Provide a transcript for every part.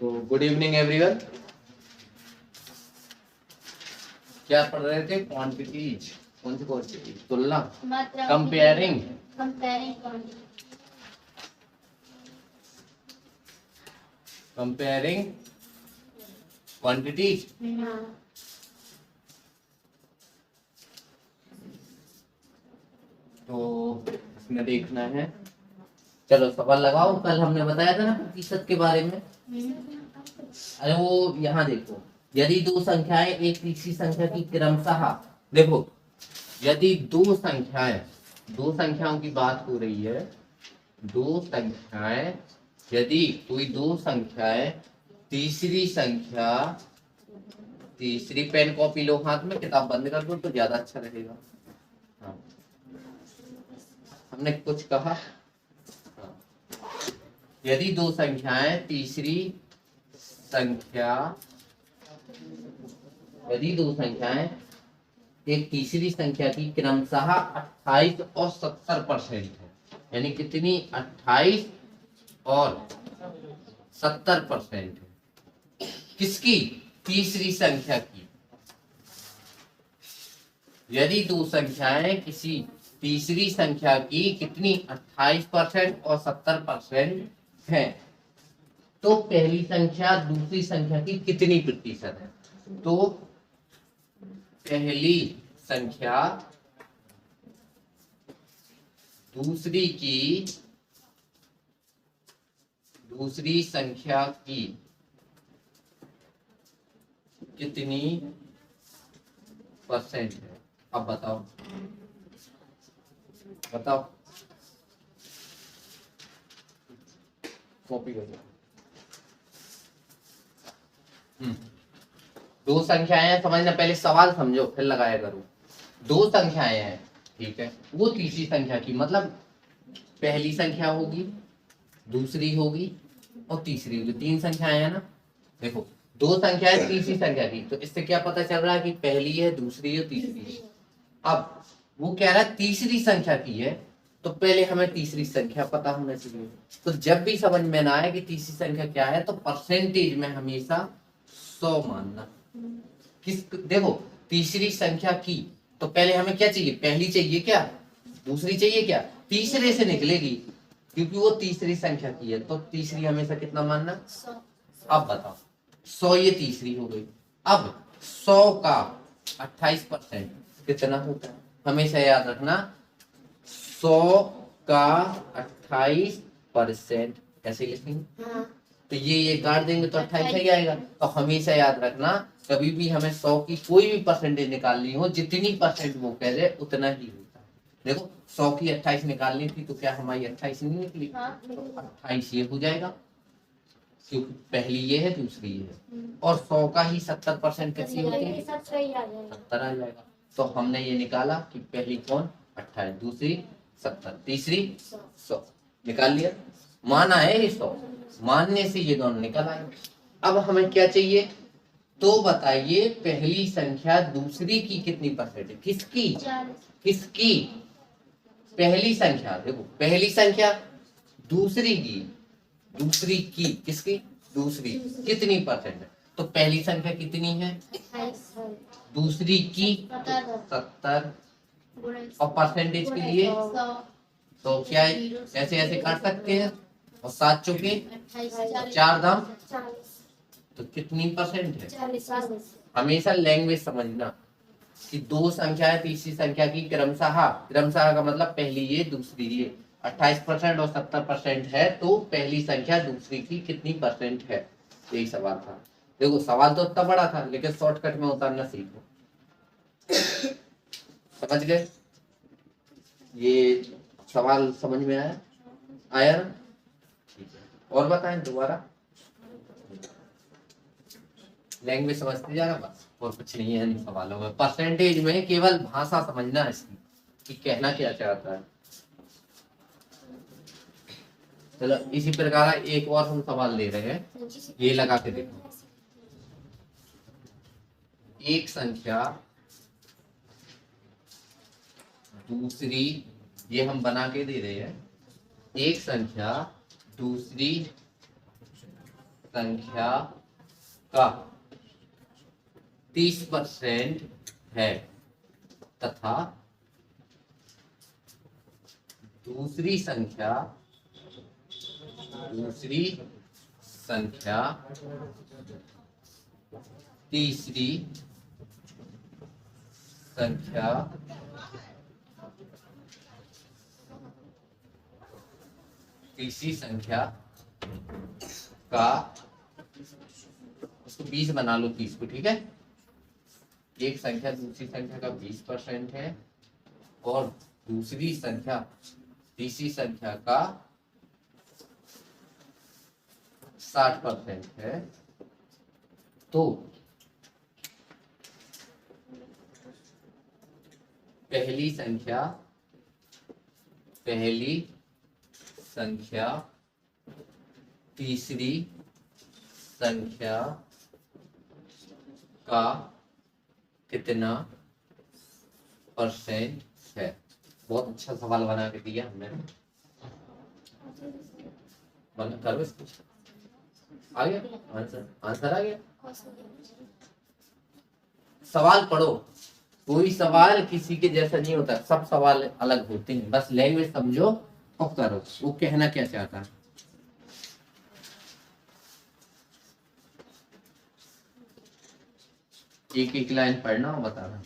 तो good evening everyone. क्या पढ़ रहे थे? क्वांटिटीज। कौन सी क्वांटिटी? तुलना, कंपेयरिंग। Comparing quantities. तो इसमें देखना है। चलो सवाल लगाओ। कल हमने बताया था ना प्रतिशत के बारे में। अरे वो यहाँ देखो, यदि दो संख्याएं एक तीसरी संख्या की क्रमशः, देखो यदि दो संख्याओं की बात हो रही है, दो संख्याएं, यदि कोई दो संख्याएं तीसरी पेन कॉपी लो हाथ में, किताब बंद कर दो तो ज्यादा अच्छा रहेगा। हाँ। हमने कुछ कहा। हाँ। यदि दो संख्याएं एक तीसरी संख्या की क्रमशः 28 और 70% है, यानी कितनी? 28 और 70% है। किसकी? तीसरी संख्या की। यदि दो संख्याएं किसी तीसरी संख्या की कितनी 28% और 70% है, तो पहली संख्या दूसरी संख्या की कितनी प्रतिशत है? तो पहली संख्या दूसरी संख्या की कितनी परसेंट है? अब बताओ। कॉपी करो। दो संख्याएं हैं, समझना, पहले सवाल समझो फिर लगाया करो। दो संख्याएं हैं, ठीक है, वो तीसरी संख्या की, मतलब पहली संख्या होगी, दूसरी होगी और तीसरी होगी। तीन संख्याएं हैं ना। देखो दो संख्याएं तीसरी संख्या की, तो इससे क्या पता चल रहा है कि पहली है, दूसरी है, तीसरी है। अब वो कह रहा है तीसरी संख्या की है, तो पहले हमें तीसरी संख्या पता होना चाहिए। तो जब भी समझ में ना आए कि तीसरी संख्या क्या है, तो परसेंटेज में हमेशा 100 मानना। देखो तीसरी संख्या की, तो पहले हमें क्या चाहिए? पहली चाहिए क्या? दूसरी चाहिए क्या? तीसरे से निकलेगी, क्योंकि वो तीसरी संख्या की है, तो तीसरी हमेशा कितना मानना? 100। अब बताओ, 100 ये तीसरी हो गई। अब 100 का 28% कितना होता है? हमेशा याद रखना, 100 का 28% कैसे लिखेंगे? तो ये काट देंगे तो 28 ही आएगा। तो हमेशा याद रखना, कभी भी हमें 100 की कोई भी परसेंटेज निकालनी हो, जितनी परसेंट वो कह रहे उतना ही होता है। देखो 100 की 28 निकालनी थी, तो क्या हमारी 28 नहीं निकली? तो 28 ये हो जाएगा, क्योंकि पहली ये है, दूसरी ये है। और 100 का ही 70% कैसी होती है? 70 आ जाएगा। तो हमने ये निकाला कि पहली कौन? 28, दूसरी 70, तीसरी 100। निकाल लिया, माना है ये 100, मानने से ये दोनों निकल आए। अब हमें क्या चाहिए? तो बताइए पहली संख्या दूसरी की कितनी परसेंट है? किसकी? पहली संख्या, देखो पहली संख्या दूसरी की किसकी? दूसरी कितनी परसेंट है? तो पहली संख्या कितनी है? 28। दूसरी की 70। और परसेंटेज के लिए तो क्या ऐसे ऐसे काट सकते हैं, और 7 चौके 4 दाम, तो कितनी परसेंट है? 40। हमेशा लैंग्वेज समझना कि दो संख्या है तीसरी संख्या की क्रमशः का मतलब पहली ये, दूसरी ये, 28% और 70% है, तो पहली संख्या दूसरी की कितनी परसेंट है? यही सवाल था। देखो सवाल तो इतना बड़ा था, लेकिन शॉर्टकट में उतारना सीखो। समझ गए? ये सवाल समझ में आया ना? ठीक है, और बताएं दोबारा। लैंग्वेज समझते जाना बस, और कुछ नहीं है इन सवालों में। परसेंटेज में केवल भाषा समझना है इसकी, कि कहना क्या चाहता है। चलो इसी प्रकार एक और हम सवाल ले रहे हैं, ये लगा के देखो। एक संख्या दूसरी, ये हम बना के दे रहे हैं, एक संख्या दूसरी संख्या का 30% है तथा दूसरी संख्या तीसरी संख्या का, उसको 20 बना लो 30 को, ठीक है। एक संख्या दूसरी संख्या का 20% है और दूसरी संख्या तीसरी संख्या का 60% है, तो पहली संख्या तीसरी संख्या का कितना परसेंट है। बहुत अच्छा सवाल बना के दिया हमने, बना करो इसको। आ गया आंसर आ गया। सवाल पढ़ो, कोई सवाल किसी के जैसा नहीं होता, सब सवाल अलग होते हैं, बस लैंग्वेज समझो और करो वो कहना क्या चाहता है। एक एक लाइन पढ़ना और बताना।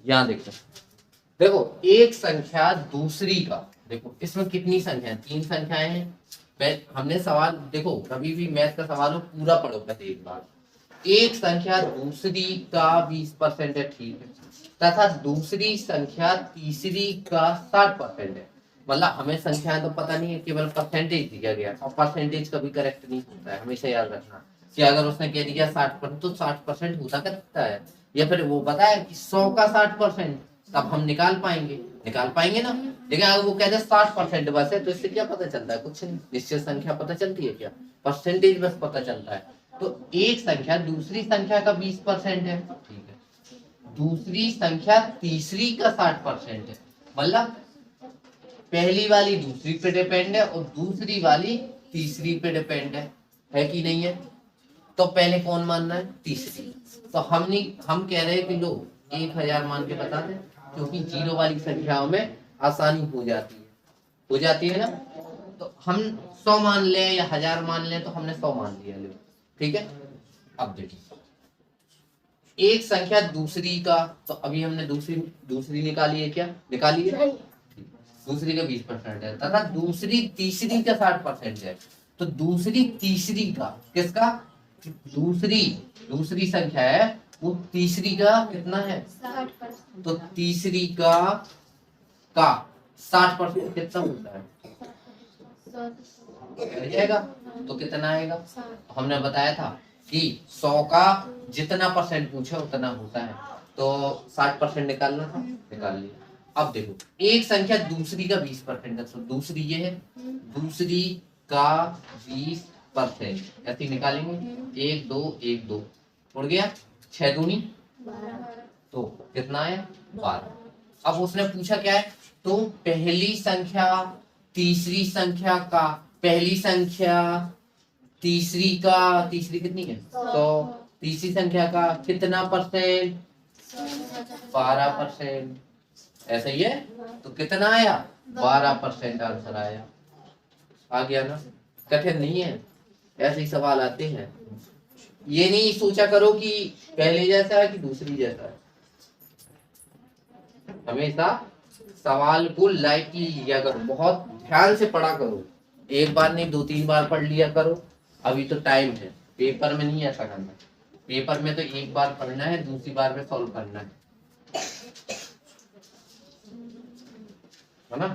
यहां देखो एक संख्या दूसरी का, देखो इसमें कितनी संख्या, 3 संख्याएं हैं। हमने सवाल देखो, कभी भी मैथ का सवाल हो पूरा पढ़ो पहले एक बार। एक संख्या दूसरी का 20% है, ठीक है, तथा दूसरी संख्या तीसरी का 60% है। मतलब हमें संख्याएं तो पता नहीं है, केवल परसेंटेज दिया गया, और परसेंटेज कभी करेक्ट नहीं होता है, हमेशा याद रखना कि अगर उसने कह दिया 60% तो 60% होता करता है, या फिर वो बताया कि 100 का 60%, तब हम निकाल पाएंगे ना। लेकिन अगर वो कहते 60% बस है, तो इससे क्या पता चलता है, कुछ नहीं, निश्चित संख्या पता चलती है क्या, परसेंटेज बस पता चलता है। तो एक संख्या दूसरी संख्या का 20% है, ठीक है, दूसरी संख्या तीसरी का 60% है, मतलब पहली वाली दूसरी पे डिपेंड है और दूसरी वाली तीसरी पे डिपेंड है कि नहीं है। तो पहले कौन मानना है, तीसरी। तो हम कह रहे हैं कि लो 1000 मान के बता दें, क्योंकि जीरो वाली संख्याओं में आसानी हो जाती है ना। तो हम 100 मान लें या 1000 मान लें, तो हमने 100 मान लिया, लो ठीक है। अब देखिए एक संख्या दूसरी का, तो अभी हमने दूसरी निकाली है, क्या निकाली है, दूसरी का 20% है तथा दूसरी तीसरी का 60% है। तो दूसरी तीसरी का, किसका, दूसरी संख्या है वो तीसरी का कितना है, 60%। तो तीसरी का 60% कितना होता है, जाएगा, तो कितना आएगा। हमने बताया था कि 100 का जितना परसेंट पूछे उतना होता है, तो 60% निकालना था, निकाल लिया। अब देखो एक संख्या दूसरी का 20% है, तो दूसरी ये है, दूसरी का 20% ऐसे निकालेंगे, 1 2 1 2 उड़ गया, 6 दूनी, तो कितना है 12। अब उसने पूछा क्या है, तो पहली संख्या तीसरी संख्या का, पहली संख्या तीसरी कितनी है, तो तीसरी संख्या का कितना परसेंट, 12%, ऐसा ही है। तो कितना आया, 12% आंसर आया। आ गया ना, कठिन नहीं है, ऐसे ही सवाल आते हैं। ये नहीं सोचा करो कि पहले जैसा है कि दूसरी जैसा है, हमेशा सवाल को लाइटली लिया करो, बहुत ध्यान से पढ़ा करो, एक बार नहीं 2-3 बार पढ़ लिया करो। अभी तो टाइम है, पेपर में नहीं ऐसा करना, पेपर में तो एक बार पढ़ना है, दूसरी बार में सॉल्व करना है ना।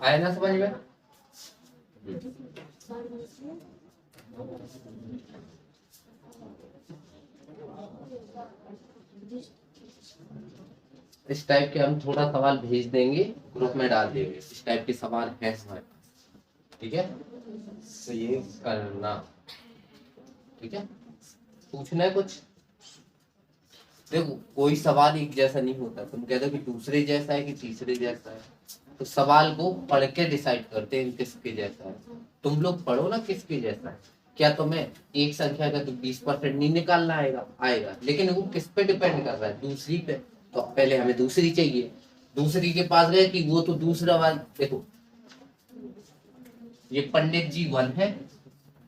आया ना समझ में? इस टाइप के हम थोड़ा सवाल भेज देंगे, ग्रुप में डाल देंगे, इस टाइप के सवाल है हमारे पास, ठीक है? तो ये करना, ठीक है? पूछना है कुछ? देखो कोई सवाल एक जैसा नहीं होता, तुम कहते हो कि दूसरे जैसा है कि तीसरे जैसा है, तो सवाल को पढ़ के डिसाइड करते हैं किसके जैसा है। तुम लोग पढ़ो ना किसके जैसा है। क्या तुम्हें एक संख्या का तो 20% नहीं निकालना आएगा, लेकिन वो किस पे डिपेंड कर रहा है? दूसरी पे। तो पहले हमें दूसरी चाहिए, दूसरी के पास गए कि वो तो दूसरा वाला, देखो ये पंडित जी 1 है,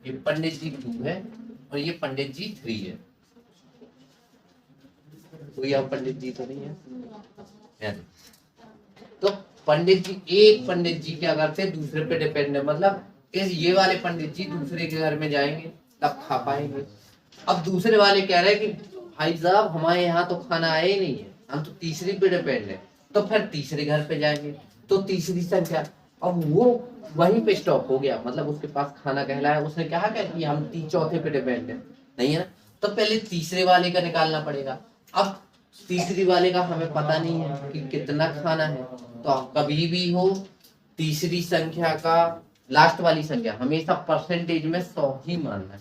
ये पंडित जी 2 है और ये पंडित जी 3 है। कोई आप पंडित जी तो नहीं है? तो पंडित जी, एक पंडित जी क्या करते हैं दूसरे पे डिपेंड है, मतलब ये वाले पंडित जी दूसरे के घर में जाएंगे तब खा पाएंगे। अब दूसरे वाले कह रहे हैं कि भाई साहब हमारे यहाँ तो खाना आया ही नहीं है, हम तो तीसरी पे डिपेंड है, तो फिर तीसरे घर पे जाएंगे, तो तीसरी संख्या, अब वो वहीं पे स्टॉप हो गया, मतलब उसके पास खाना कहलाया, उसने कहा कि हम चौथे पे डिपेंड है, नहीं है ना? तो पहले तीसरे वाले का निकालना पड़ेगा। अब तीसरी वाले का हमें पता नहीं है कि कितना खाना है, तो कभी भी हो तीसरी संख्या का लास्ट वाली संख्या हमेशा परसेंटेज में 100 ही मानना है।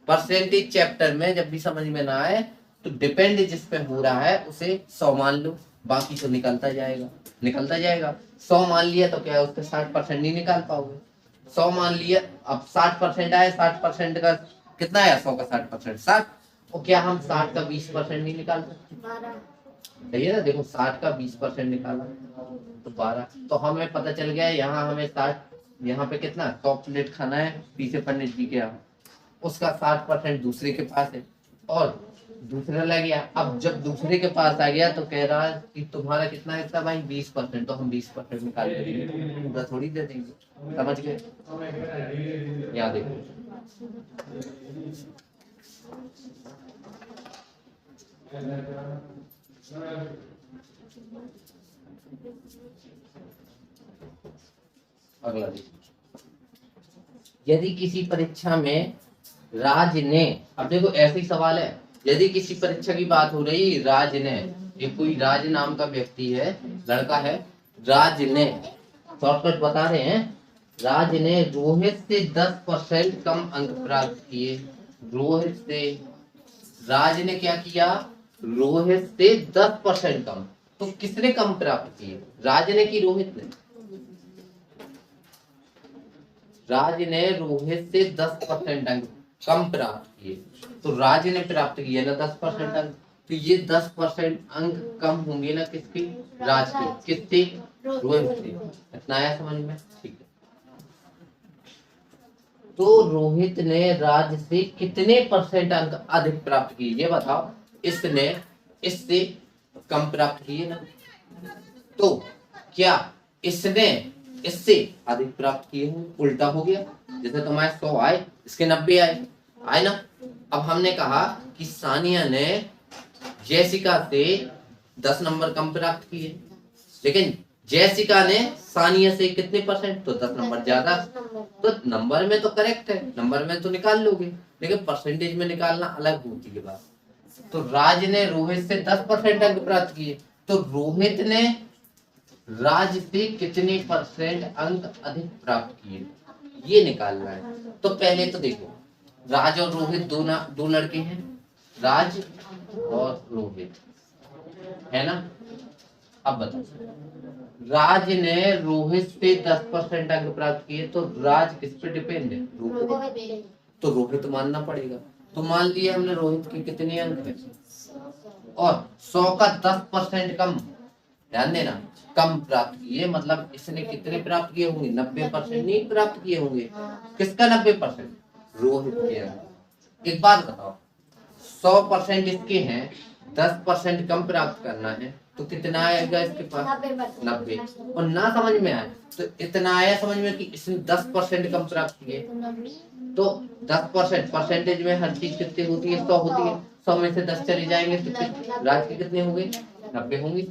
परसेंटेज चैप्टर में जब भी समझ में ना आए तो डिपेंड जिस पे हो रहा है उसे 100 मान लो, बाकी तो निकलता जाएगा। 100 मान लिया तो क्या है, उसके 60% नहीं निकाल पाओगे। 100 मान लिया, अब 60% आया, 60% का कितना आया? 100 का 60% 60, और क्या हम 60 का 20% नहीं निकाल सकते? 12। सही है ना? देखो 60 का 20% निकाला तो 12, तो हमें पता चल गया यहाँ हमें 60, यहाँ पे कितना 100 प्लेट खाना है पीछे पंडित जी के यहाँ, उसका 60% दूसरे के पास है और दूसरा लग गया। अब जब दूसरे के पास आ गया तो कह रहा है कि तुम्हारा कितना हिस्सा भाई? 20%, तो हम 20% निकाल देंगे, पूरा थोड़ी दे देंगे। समझ गए? यहाँ देखो अगला देखो, यदि किसी परीक्षा में राज ने, अब देखो ऐसे ही सवाल है, यदि किसी परीक्षा की बात हो रही, राज ने, ये कोई राज नाम का व्यक्ति है, लड़का है, राज ने, शॉर्टकट बता रहे हैं, राज ने रोहित से 10% कम अंक प्राप्त किए। रोहित से, राज ने क्या किया? रोहित से 10% कम, तो किसने कम प्राप्त किए? राज ने कि रोहित ने? राज ने रोहित से 10% अंक कम प्राप्त किए, तो राज ने प्राप्त किए ना 10% अंक, तो ये 10% अंक कम होंगे ना किसके? राज के। किससे? रोहित से। इतना आया समझ में? ठीक है। तो रोहित ने राज से कितने % अंक अधिक प्राप्त किए ये बताओ? इसने इससे कम प्राप्त किए ना, तो क्या इसने इससे अधिक प्राप्त किए हैं? उल्टा हो गया, जैसे तुम्हारे 100 आए, इसके 90 आए ना। अब हमने कहा कि सानिया ने जैसिका से 10 नंबर कम प्राप्त किए, लेकिन जैसिका ने सानिया से कितने %? तो 10 नंबर ज्यादा। तो नंबर में तो करेक्ट है, नंबर में तो निकाल लोगे, लेकिन परसेंटेज में निकालना अलग होती है बात। तो राज ने रोहित से 10% अंक प्राप्त किए, तो रोहित ने राज से कितने % अंक अधिक प्राप्त किए ये निकालना है। तो पहले तो देखो, राज और रोहित दो लड़के हैं, राज और रोहित है ना। अब बताओ, राज ने रोहित से 10% अंक प्राप्त किए, तो राज किस पे डिपेंड है? रोहित। तो रोहित मानना पड़ेगा। तो मान लिया हमने रोहित के कितने अंक है, और 100 का 10% कम, ध्यान देना, कम प्राप्त किए, मतलब इसने कितने प्राप्त किए होंगे? 90% नहीं प्राप्त किए होंगे। किसका 90%? रोहित के अंक। एक बात बताओ, 100% इसके हैं, 10% कम प्राप्त करना है, तो कितना आएगा इसके पास? 90। और ना समझ में आए तो इतना आया समझ में कि इसने 10% कम प्राप्त किए, तो 10% परसेंटेज में हर चीज कितनी होती है? 100 होती है। 100 में से 10 चले जाएंगे तो राज के कितने होंगे? 90 होंगे।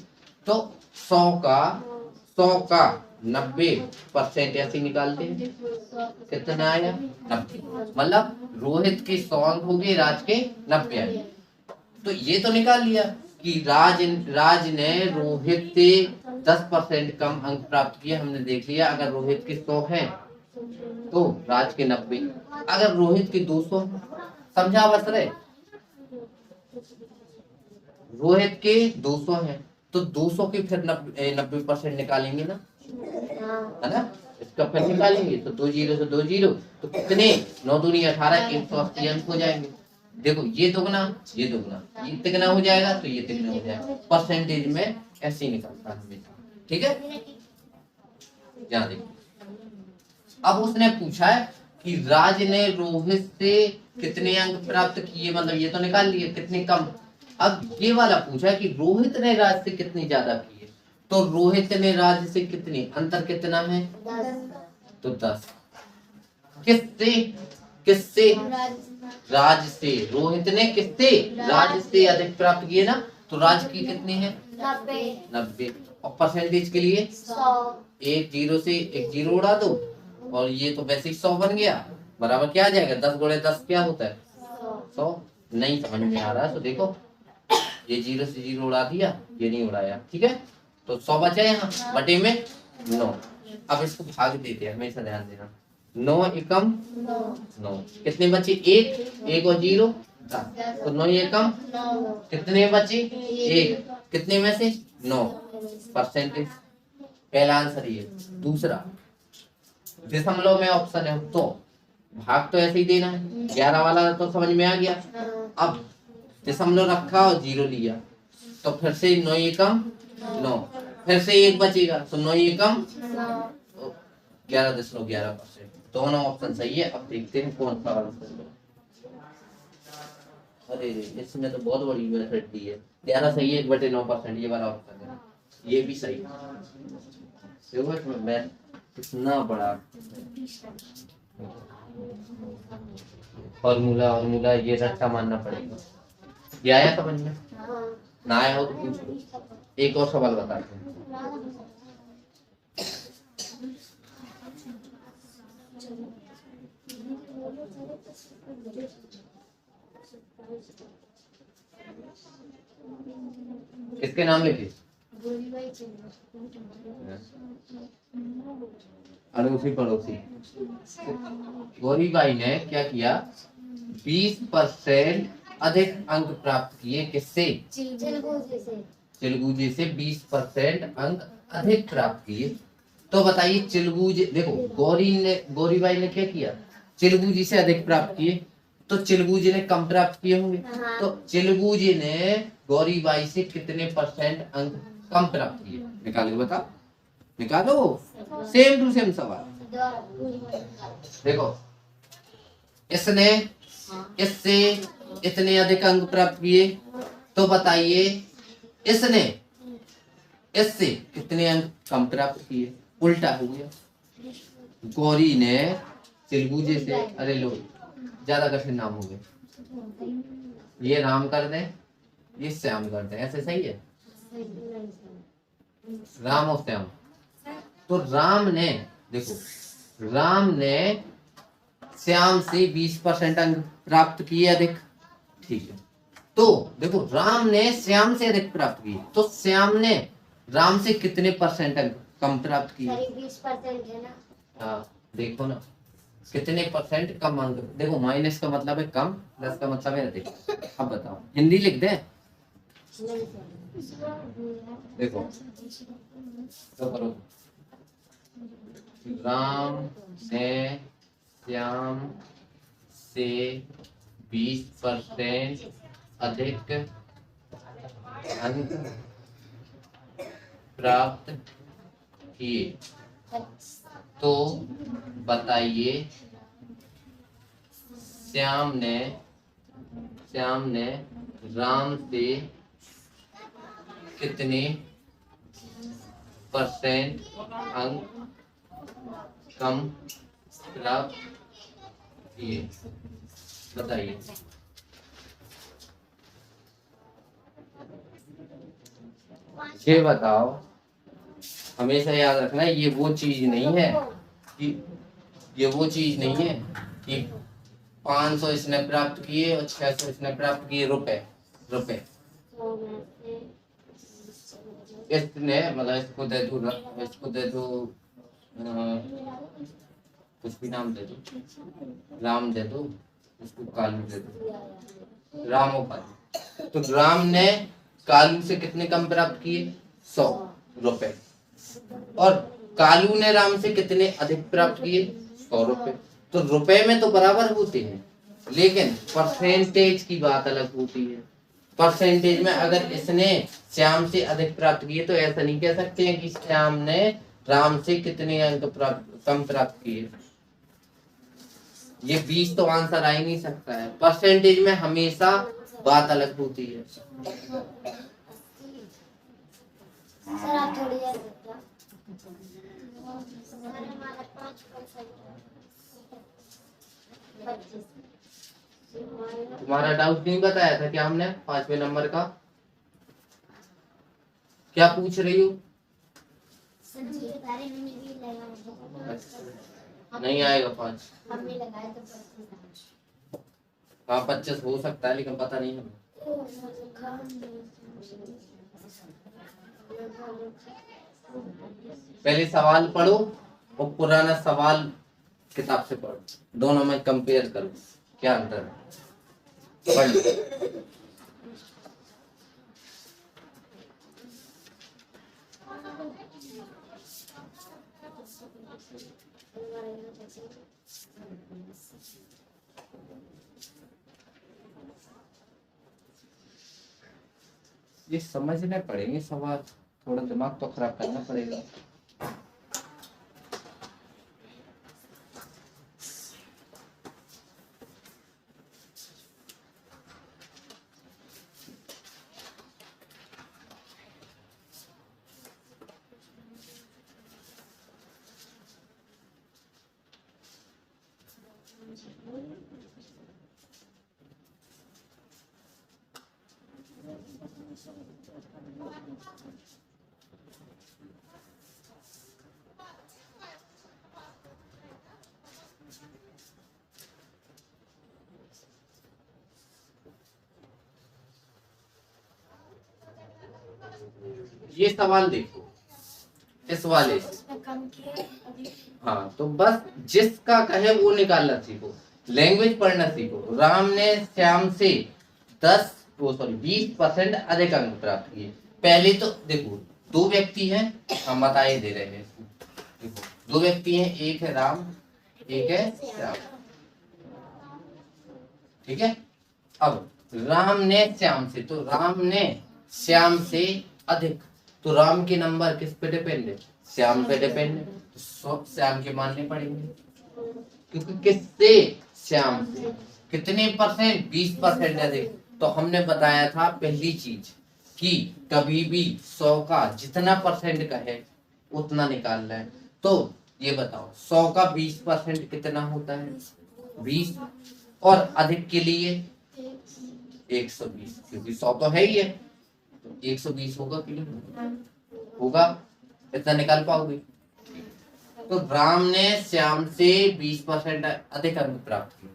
तो 100 का 90% ऐसे निकालते हैं, कितना आया 90। मतलब रोहित के 100 अंक हो गए, राज के 90 आए। तो ये तो निकाल लिया कि राज ने रोहित से 10% कम अंक प्राप्त किए, हमने देख लिया। अगर रोहित के 100 है तो राज के 90, अगर रोहित के 200, समझा बस रहे, रोहित के 200 है तो 200 के फिर 90% निकालेंगे ना, है ना, इसका फिर निकालेंगे तो 2 जीरो से 2 जीरो, तो कितने 9 दूनी 18, 180 अंक हो जाएंगे। देखो ये दुगना, ये दुगना, ये तिगना हो जाएगा तो ये तिगना हो जाएगा। परसेंटेज में ऐसे ही निकलता है हमेशा, ठीक है। ध्यान देखो, अब उसने पूछा है कि राज ने रोहित से कितने अंक प्राप्त किए, मतलब ये तो निकाल लिए कितने कम। अब ये वाला पूछा है कि रोहित ने राज से कितनी ज्यादा किए, तो रोहित ने राज से कितनी, अंतर कितना है 10, तो 10। किससे, किससे, राज से। रोहित ने किससे, राज से अधिक प्राप्त किए ना, तो राज की कितनी है 90। और परसेंटेज के लिए 100, एक जीरो से एक जीरो उड़ा दो, और ये तो वैसे ही 100 बन गया, बराबर क्या आ जाएगा 10 गुणे 10 क्या होता है 100। नहीं समझ में आ रहा है तो देखो, ये जीरो से जीरो उड़ा दिया, ये नहीं उड़ाया, ठीक है। तो 100 बचा यहाँ, बटे में 9। अब इसको भाग देते हैं, हमेशा ध्यान देना, 9 एकम 9, कितने बचे, एक और जीरो 10, तो 9 एकम कितने बचे, एक, कितने में से 9, परसेंटेज। पहला आंसर ये। दूसरा, दशमलव में ऑप्शन है तो भाग तो ऐसे ही देना है, 11 वाला तो समझ में आ गया। अब दशमलव रखा और जीरो लिया, तो फिर से 9 एकम 9, फिर से एक बचेगा तो 9 एकम 11.11%। दोनों ऑप्शन सही है। अब देखते हैं कौन सा आंसर है। अरे इसमें तो बहुत बड़ी मेथड दी है, 11 सही है, 1/9%, ये वाला ऑप्शन है, ये भी सही है। देखो इसमें मैं कितना बड़ा फॉर्मूला ये रट्टा मानना पड़ेगा। ये आया समझ में, ना आया हो तो पूछो। एक और सवाल बताते हैं। किसके नाम लिखे, अड़ोसी पड़ोसी। गौरी बाई ने क्या किया, 20% अधिक अंक प्राप्त किए, किससे, चिलगूजे से 20% अंक अधिक प्राप्त किए। तो बताइए चिलगूजे, देखो गौरी बाई ने क्या किया, चिलगूजी से अधिक प्राप्त किए, तो चिलगूजी ने कम प्राप्त किए होंगे। तो चिलगूजी ने गौरी बाई से कितने % अंक कम प्राप्त किए, निकालो बताओ, निकालो। सेम टू सेम सवाल। देखो इसने इससे इतने अधिक अंक प्राप्त किए, तो बताइए इसने इससे कितने अंक कम प्राप्त किए, उल्टा हो गया। गौरी ने चिलगूजे से, अरे लो ज्यादा कठिन नाम हो गए, ये राम कर दें, ये श्याम कर दें, ऐसे सही है, राम और श्याम। तो राम ने, देखो राम ने श्याम से 20% अंक प्राप्त किए अधिक, ठीक है। तो देखो राम ने श्याम से अधिक प्राप्त किए, तो श्याम ने राम से कितने % अंक कम प्राप्त किए, 20% है ना। हाँ देखो ना, कितने % कम अंक। देखो माइनस का मतलब है कम, प्लस का मतलब है अधिक। अब बताओ हिंदी लिख दे, देखो तो करो, राम ने श्याम से 20% अधिक अंक प्राप्त किए, तो बताइए श्याम ने राम से कितने % अंक कम प्राप्त किए, बताइए। ये बताओ हमेशा याद रखना ये वो चीज नहीं है कि ये वो चीज नहीं है कि 500 इसने प्राप्त किए और 600 इसने प्राप्त किए रुपए रुपए। इसने मतलब इसको दे दो ना, इसको दे दो कुछ भी नाम दे दो, राम दे दो, उसको कालू दे दो, राम और कालू। तो राम ने कालू से कितने कम प्राप्त किए? 100 रुपए। और कालू ने राम से कितने अधिक प्राप्त किए? 100 रुपए। तो रुपए में तो बराबर होते हैं, लेकिन परसेंटेज की बात अलग होती है। परसेंटेज में अगर इसने श्याम से अधिक प्राप्त किए तो ऐसा नहीं कह सकते हैं कि श्याम ने राम से कितने अंक कम प्राप्त किए। ये 20 तो आंसर आ ही नहीं सकता है। परसेंटेज में हमेशा बात अलग होती है। सर आप थोड़ी देर तुम्हारा डाउट नहीं बताया था क्या हमने 5वें नंबर का? क्या पूछ रही हो? नहीं आएगा 5। हाँ 25 हो सकता है, लेकिन पता नहीं हमें। पहले सवाल पढ़ो और पुराना सवाल किताब से पढ़ो, दोनों में कंपेयर करो क्या अंतर है। पढ़ लो। ये समझने पड़ेंगे सवाल, थोड़ा दिमाग तो खराब करना पड़ेगा। ये सवाल देखो इस वाले से। हाँ तो बस जिसका कहे वो निकालना सीखो, लैंग्वेज पढ़ना सीखो। राम ने श्याम से 20% अधिक अंक प्राप्त किए। पहले तो देखो दो व्यक्ति हैं, हम बताए दे रहे हैं। देखो 2 व्यक्ति हैं, एक है राम एक है श्याम, ठीक है। अब राम ने श्याम से, तो राम ने श्याम से अधिक, तो राम के नंबर किस पे डिपेंड है? श्याम पे डिपेंड है। तो श्याम के मानने पड़ेंगे, क्योंकि किससे? श्याम से। कितने परसेंट? 20% अधिक। तो हमने बताया था पहली चीज कि कभी भी 100 का जितना परसेंट का है उतना निकालना है। तो ये बताओ 100 का 20% कितना होता है? 20। और अधिक के लिए 120, क्योंकि 100 तो है ही है, तो 120 होगा कि नहीं होगा? इतना निकाल पाओगे? तो राम ने श्याम से 20% अधिक अंक प्राप्त किए।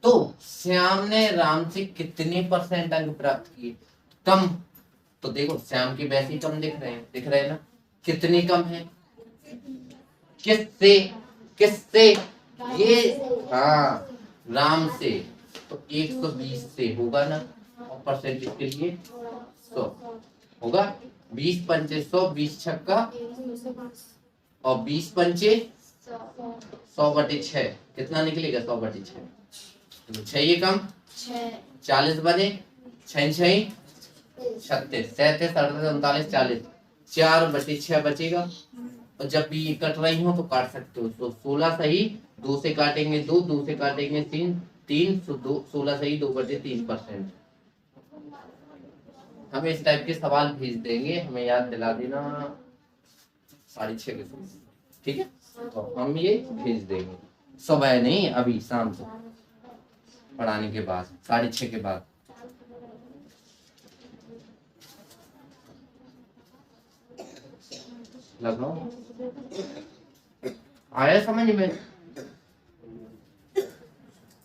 तो श्याम ने राम से कितने परसेंट अंक प्राप्त किए? कम। तो देखो श्याम के वैसे ही कम दिख रहे हैं ना? कितने कम है? किससे? किससे? ये हाँ राम से। तो 120 से होगा ना, और परसेंटेज के लिए 100 होगा। 20 पंचे 100, 20 छक्का और 20 पंचे 100/6 कितना निकलेगा? 100/6। 6 ये कम 40 बने, 6 6 36, 37 38 39 40, 4/6 बचेगा। और जब भी ये कट रही हो तो काट सकते हो। तो 16 सही, 2 से काटेंगे 2, 2 से काटेंगे 3, 3 16 सही 2/3%। हमें इस टाइप के सवाल भेज देंगे, हमें याद दिला देना 6:30 के समय, ठीक है। तो हम ये भेज देंगे, सुबह नहीं अभी शाम को पढ़ाने के बाद 6:30 के बाद। लगाओ, आया समझ में?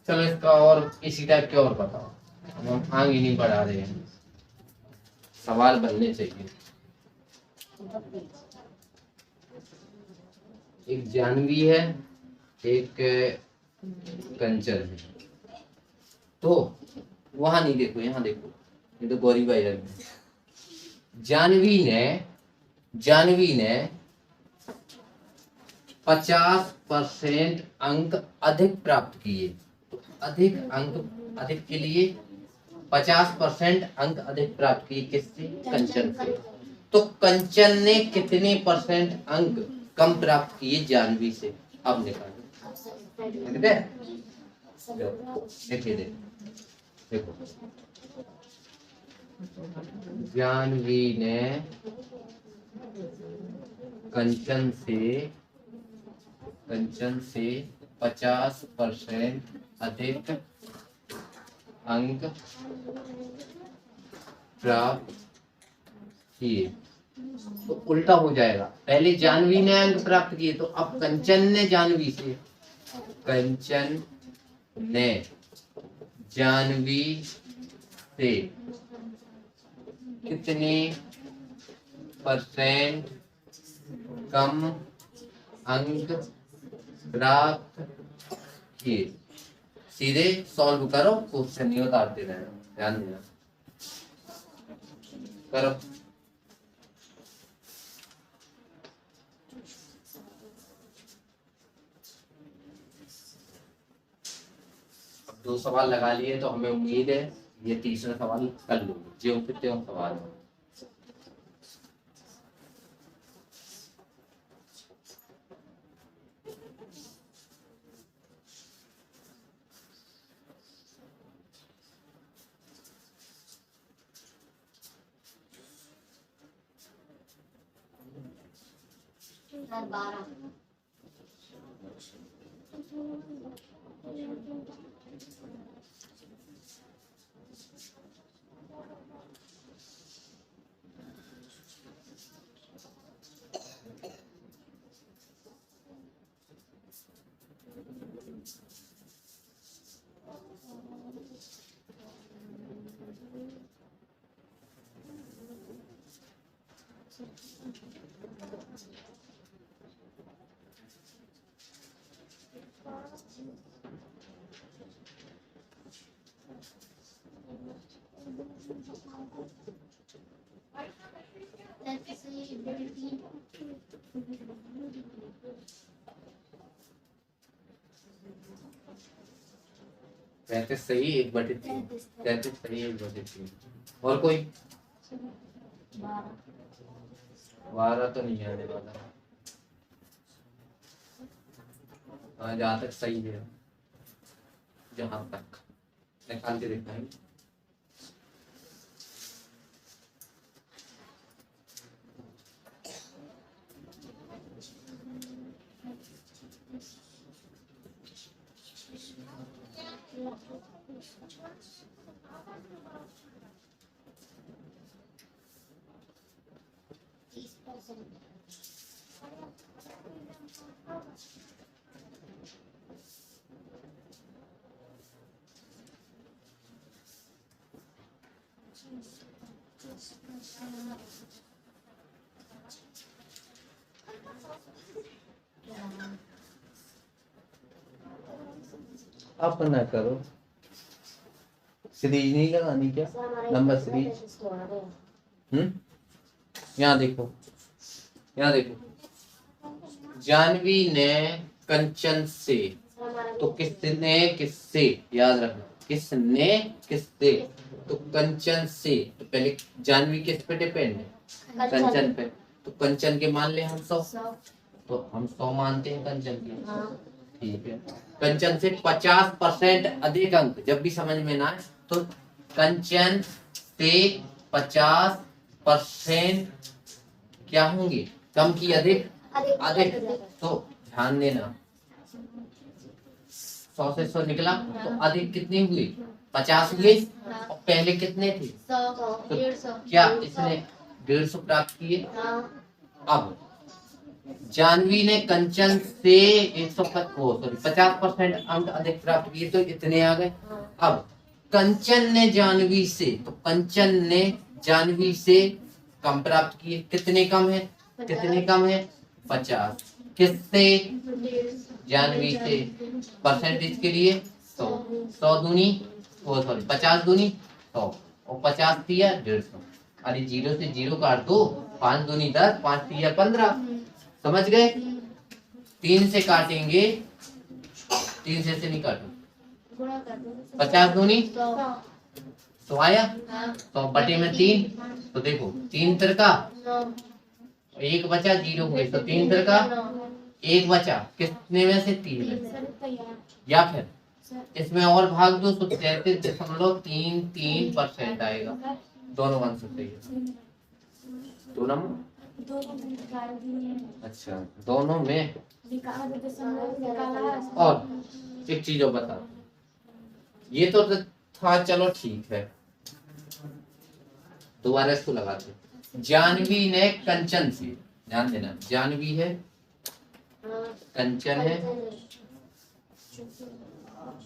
चलो इसका और इसी टाइप के और बताओ, हम आगे नहीं बढ़ा रहे हैं, सवाल बनने चाहिए। एक जानवी है, एक कंचन है, तो वहां नहीं देखो, यहाँ देखो, ये तो गौरी भाई है। जानवी ने 50% अंक अधिक प्राप्त किए, तो अधिक के लिए 50% अंक अधिक प्राप्त किए किससे? कंचन से। तो कंचन ने कितने परसेंट अंक कम प्राप्त किए जानवी से? अब निकालो, देखिए देखो, जानवी ने कंचन से 50% अधिक अंक प्राप्त किए, तो उल्टा हो जाएगा, पहले जानवी ने अंक प्राप्त किए, तो अब कंचन ने जानवी से कितने परसेंट कम अंक प्राप्त किए? सीधे सॉल्व करो, क्वेश्चन नहीं उतारते रहना, ध्यान देना, करो। अब 2 सवाल लगा लिए, तो हमें उम्मीद है ये तीसरा सवाल कर लोगे, जो कितने सवाल है। सर 12 पैंतीस सही, 1/3, 33 सही, 1/3। और कोई? 12 तो नहीं आने वाला, हाँ जहाँ तक सही है, जहाँ तक निकाल के दिखाएंगे। अपना करो, सीरीज नहीं लगानी क्या? Number series. यहाँ देखो, जानवी ने कंचन से, तो किससे याद रखना, किससे, तो कंचन से, तो पहले जानवी किस पे डिपेंड है? कंचन पे, तो कंचन के मान ले हम 100, तो हम 100 मानते हैं कंचन के, ठीक है। कंचन से 50% अधिक अंक, जब भी समझ में ना आए तो कंचन से 50% क्या होंगे? कम की अधिक, तो ध्यान देना, 100 से 100 निकला, तो अधिक कितने हुए? 50 हुए, और पहले कितने थे? 100, तो क्या इसने 150 प्राप्त किए? अब जानवी ने कंचन से 50% अंक अधिक प्राप्त किए, तो इतने आ गए। अब कंचन ने जानवी से, तो कंचन ने जानवी से कम प्राप्त किए, कितने कम है, कितने कम है, 50। किससे, जानवी से। परसेंटेज के लिए 100, 100 दूनी, वो सॉरी 50 दूनी 100, और 50 दिया 150। अरे 0 से 0 काट दो, 5 दूनी 10, 5 दिया 15, समझ गए। 3 से काटेंगे, 3 से नहीं काटो, 50 दूनी 100 आया, 100 बटे में 3, तो देखो 3 तिरका 1 बचा, 0 हुए, तो 3 तिरका 1 बचा, कितने में से 3 में, या फिर इसमें और भाग दो तो 33.33% आएगा। दोनों आंसर सही है, दो नंबर, अच्छा दोनों में। और एक चीज और बता, ये तो था, चलो ठीक है, दोबारा इसको लगाते। जानवी ने कंचन से, ध्यान देना, जानवी है, कंचन है,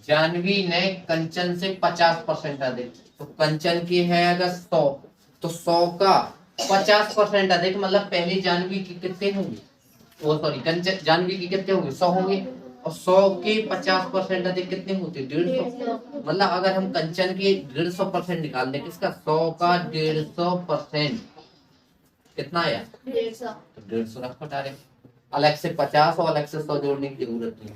जानवी ने कंचन से 50% अधिक, तो कंचन की है अगर 100, तो 100 का 50% अधिक, मतलब पहले जानवी की कितने होंगे, वो सॉरी कंचन जानवी की कितने होंगे, 100 होंगे, और 100 के 50% अधिक कितने होते, 150। मतलब अगर हम कंचन के 150% निकाल दें, किसका, 100 का 150% कितना आया, 150। तो 150 रखो डायरेक्ट, अलग से 50 और अलग से 100 जोड़ने की जरूरत नहीं,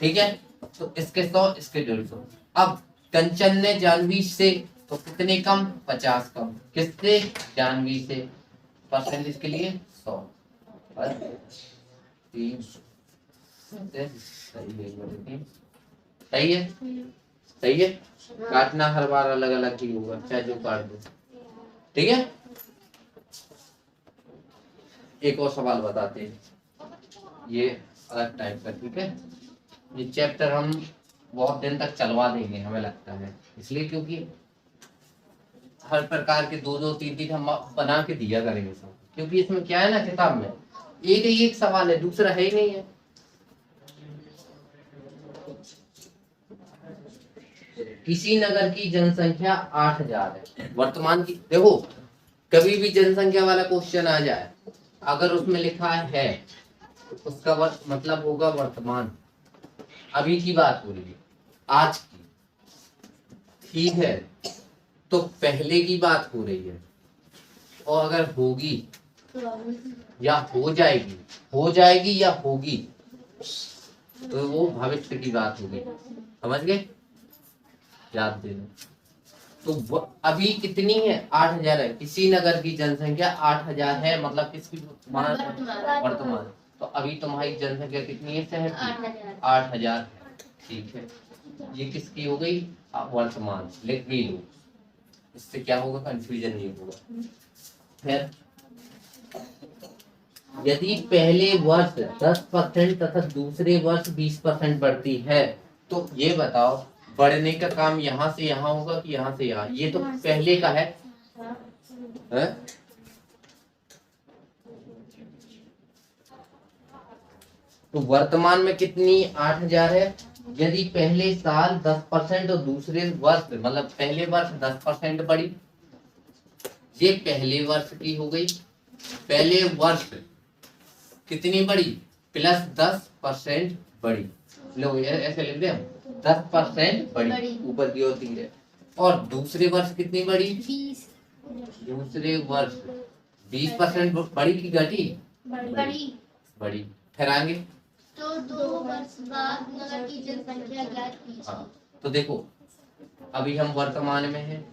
ठीक है। तो इसके 100, इसके 150। अब कंचन ने जानवी से, तो कितने कम, 50 कम, किससे, जानवी से। परसेंटेज के लिए 100, सही है, सही है। काटना हर बार अलग अलग ही होगा, चाहे जो काट दो, ठीक है। एक और सवाल बताते हैं, ये अलग टाइप का, ठीक है। ये चैप्टर हम बहुत दिन तक चलवा देंगे हमें लगता है, इसलिए क्योंकि हर प्रकार के 2-2, 3-3 हम बना के दिया करेंगे सब, क्योंकि इसमें क्या है ना, किताब में एक ही एक सवाल है, दूसरा है ही नहीं है। किसी नगर की जनसंख्या 8000 है, वर्तमान की, देखो कभी भी जनसंख्या वाला क्वेश्चन आ जाए, अगर उसमें लिखा है तो उसका मतलब होगा वर्तमान, अभी की बात हो रही है, आज की, ठीक है। तो पहले की बात हो रही है, और अगर होगी या हो जाएगी या होगी, तो वो भविष्य की बात होगी, समझ गए, याद देना। तो अभी कितनी है, 8000 है, किसी नगर की जनसंख्या 8000 है, मतलब किसकी, वर्तमान। तो अभी तुम्हारी जनसंख्या कितनी है, शहर की 8000, ठीक है। ये किसकी हो गई, वर्तमान, लिख भी लो, इससे क्या होगा, कंफ्यूजन नहीं होगा। फिर यदि पहले वर्ष 10% तथा दूसरे वर्ष 20% बढ़ती है, तो ये बताओ बढ़ने का काम यहाँ से यहाँ होगा कि यहाँ से यहाँ, ये तो पहले का है, तो वर्तमान में कितनी, 8000 है। यदि पहले साल 10% और दूसरे वर्ष, मतलब पहले वर्ष 10% बढ़ी, ये पहले वर्ष की हो गई, पहले वर्ष कितनी बढ़ी, +10% बढ़ी, लो ऐसे लिख दे, 10% बढ़ी, ऊपर की ओर तीर है। और दूसरे वर्ष कितनी बढ़ी, 20। दूसरे वर्ष 20% बढ़ी कि घटी, बढ़ी। फिर आगे, तो 2 वर्ष बाद नगर की जनसंख्या ज्ञात कीजिए। हाँ, तो देखो अभी हम वर्तमान में हैं,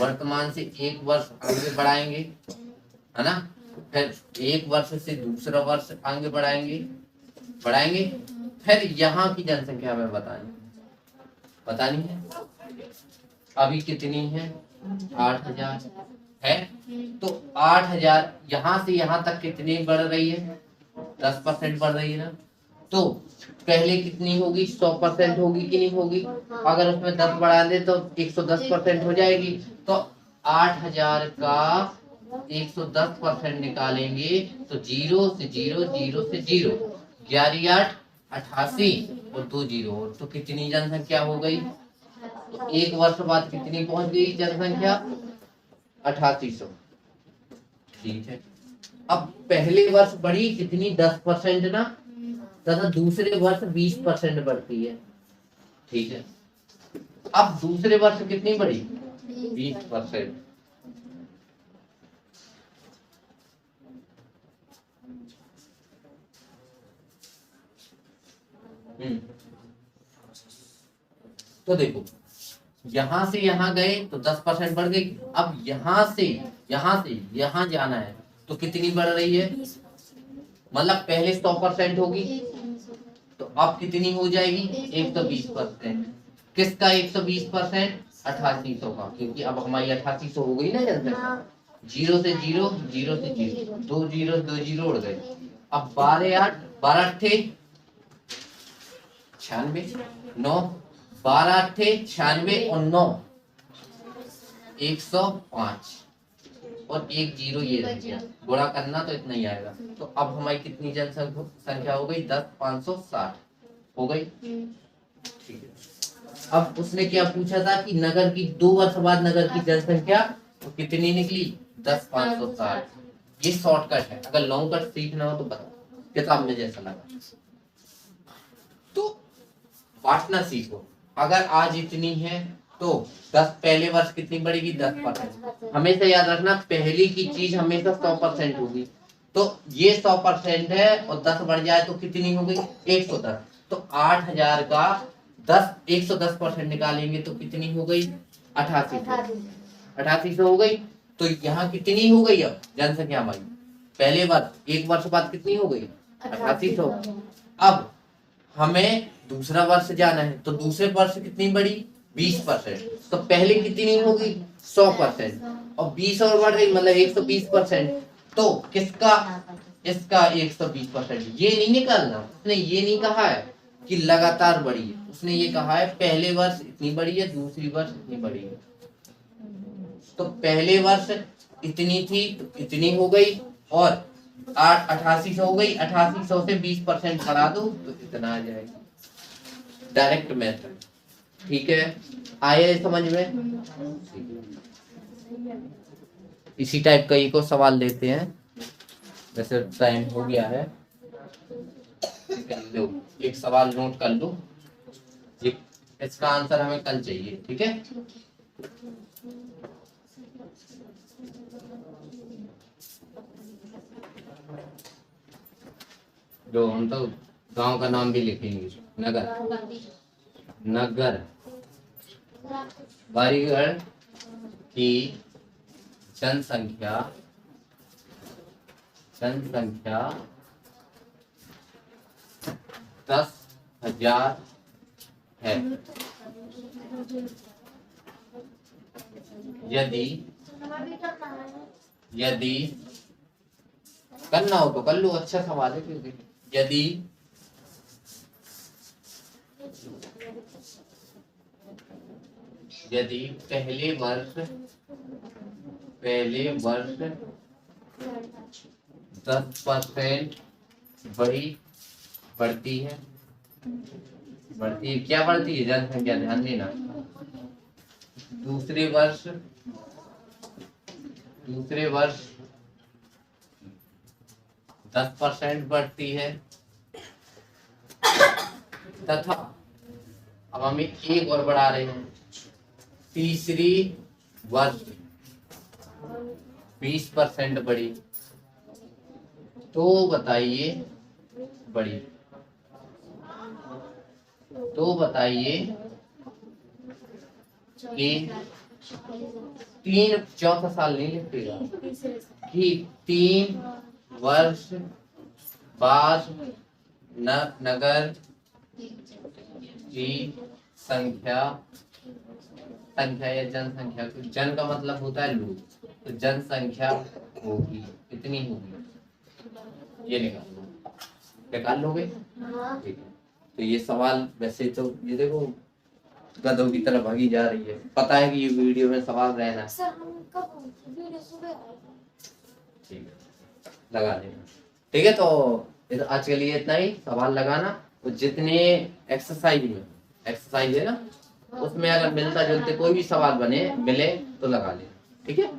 वर्तमान से 1 वर्ष आगे बढ़ाएंगे, है ना, फिर 1 वर्ष से दूसरा वर्ष आगे बढ़ाएंगे, फिर यहाँ की जनसंख्या हमें बतानी है। अभी कितनी है, 8000 है, तो 8000 यहाँ से यहाँ तक कितनी बढ़ रही है, 10% बढ़ रही है ना। तो पहले कितनी होगी, 100% होगी कि नहीं होगी, अगर उसमें 10 बढ़ा दे तो 110% हो जाएगी। तो 8000 का 110% निकालेंगे तो 0 से 0, 0 से 0, 11 8 88 और 2 जीरो और तो कितनी जनसंख्या हो गई? तो एक वर्ष बाद कितनी पहुंच गई जनसंख्या? 8800। ठीक है, अब पहले वर्ष बढ़ी कितनी? 10% ना, तथा दूसरे वर्ष 20% बढ़ती है। ठीक है, अब दूसरे वर्ष कितनी बढ़ी? 20%। तो देखो यहां से यहां गए तो 10% बढ़ गई। अब यहां से यहां जाना है तो कितनी बढ़ रही है? मतलब पहले 100% होगी तो अब कितनी हो जाएगी? 120%। किसका 120%? 8800 का, क्योंकि अब हमारी 8800 हो गई ना जनसंख्या। 0 से 0, 0 से 0, 2 जीरो 2 जीरो उड़ गए। अब 12 8 12 अट्ठे 96, 9 12 अट्ठे 96 और 9 105 और 1 जीरो ये रह गया। गुणा करना तो इतना ही आएगा। तो अब हमारी कितनी जनसंख्या हो गई? 10,560 हो गई। ठीक है, अब उसने क्या पूछा था कि नगर की 2 वर्ष बाद नगर की जनसंख्या तो कितनी निकली? 10,560। ये शॉर्टकट है, अगर लॉन्ग कट सीखना हो तो बताओ किताब में जैसा लगा। तो बांटना सीखो। अगर आज इतनी है तो 10 पहले वर्ष कितनी बढ़ेगी? 10%। हमेशा याद रखना पहली की चीज हमेशा 100% होगी। तो ये 100% है और 10 बढ़ जाए तो कितनी हो गई? 110। तो 8000 का 110% निकालेंगे तो कितनी हो गई? 8800 हो गई। तो यहाँ कितनी हो गई अब जनसंख्या हमारी? पहले वर्ष एक वर्ष बाद कितनी हो गई? 8800। अब हमें दूसरा वर्ष जाना है तो दूसरे वर्ष कितनी बढ़ी? 20%। तो पहले कितनी होगी? 100%। और 20 और बढ़ गई मतलब 120%। तो किसका? इसका 120%। ये नहीं निकालना, उसने ये नहीं कहा है कि लगातार बढ़ी है, उसने ये कहा है पहले वर्ष इतनी बढ़ी है, दूसरी वर्ष इतनी बढ़ी है। तो पहले वर्ष इतनी थी तो इतनी हो गई और 8800 हो गई। 8800 से 20% बढ़ा दो तो इतना आ जाएगा। Direct method. ठीक है, आया समझ में? इसी टाइप का एक और सवाल लेते हैं, वैसे टाइम हो गया है। लो एक सवाल नोट कर लो, ये इसका आंसर हमें कल चाहिए। ठीक है, जो हम तो गांव का नाम भी लिखेंगे, नगर बारीगढ़ की जनसंख्या 10,000 है। यदि करना हो तो कर लो, अच्छा सवाल है। क्योंकि यदि पहले वर्ष 10% बढ़ती है। क्या बढ़ती है? जनसंख्या, ध्यान देना। दूसरे वर्ष 10% बढ़ती है तथा अब हम एक और बढ़ा रहे हैं, तीसरी वर्ष 20% बढ़ी। तो बताइए बढ़ी, तो बताइए कि 3 चौथा साल नहीं लिखेगा कि 3 वर्ष बाद नगर की संख्या या जनसंख्या, जन का मतलब होता है लोग, तो जनसंख्या होगी कितनी होगी? ये निकाल लोगे? ठीक है, तो ये सवाल वैसे तो ये देखो गधों की तरह भागी जा रही है, पता है कि ये वीडियो में सवाल रहना है। ठीक है, लगा लेना। ठीक है, तो आज के लिए इतना ही। सवाल लगाना, तो जितने एक्सरसाइज है ना, उसमें अगर मिलता जुलते कोई भी सवाल मिले तो लगा लेना। ठीक है।